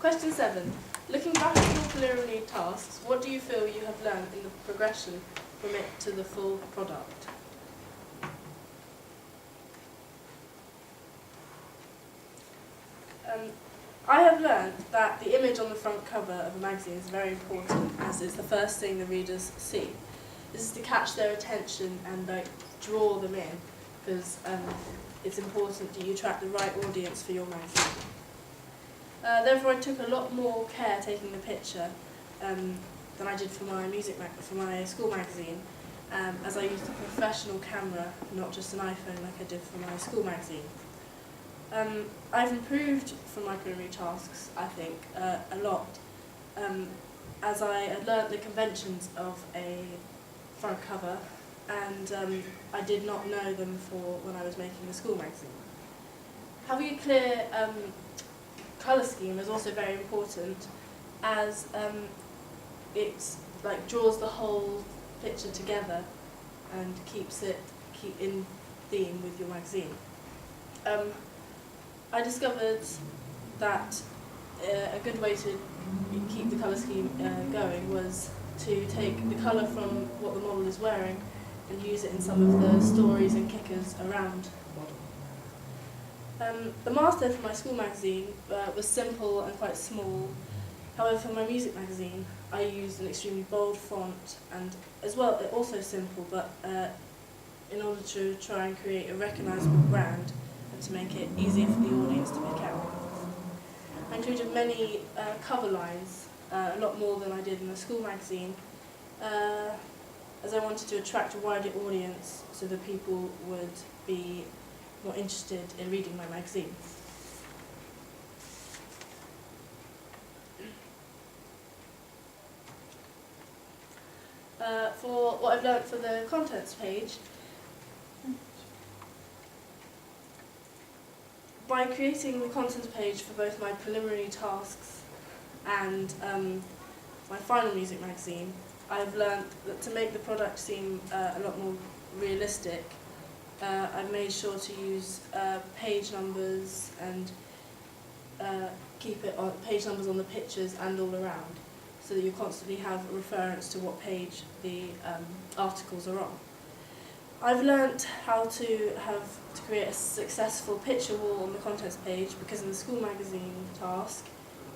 Question 7. Looking back at your preliminary tasks, what do you feel you have learned in the progression from it to the full product? I have learned that the image on the front cover of a magazine is very important, as it's the first thing the readers see. This is to catch their attention and draw them in, because it's important that you attract the right audience for your magazine. Therefore, I took a lot more care taking the picture than I did for my school magazine, as I used a professional camera, not just an iPhone like I did for my school magazine. I've improved from my preliminary tasks, I think, a lot, as I had learnt the conventions of a front cover, and I did not know them when I was making the school magazine. Having a clear colour scheme is also very important, as it draws the whole picture together and keeps it in theme with your magazine. I discovered that a good way to keep the colour scheme going was to take the colour from what the model is wearing and use it in some of the stories and kickers around the model. The masthead for my school magazine was simple and quite small. However, for my music magazine, I used an extremely bold font, and as well, also simple, but in order to try and create a recognisable brand and to make it easier for the audience to pick out. I included many cover lines, a lot more than I did in the school magazine, as I wanted to attract a wider audience so that people would be more interested in reading my magazine. For what I've learnt for the contents page, by creating the contents page for both my preliminary tasks and my final music magazine, I've learnt that to make the product seem a lot more realistic, I've made sure to use page numbers and keep it on page numbers on the pictures and all around, so that you constantly have a reference to what page the articles are on. I've learnt how to create a successful picture wall on the contents page, because in the school magazine task,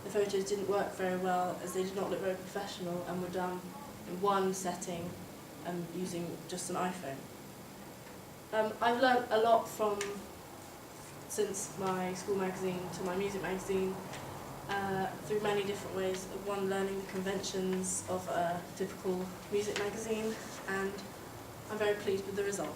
the photos didn't work very well, as they did not look very professional and were done in one setting using just an iPhone. I've learnt a lot since my school magazine to my music magazine, through many different ways. One, learning the conventions of a typical music magazine, and I'm very pleased with the result.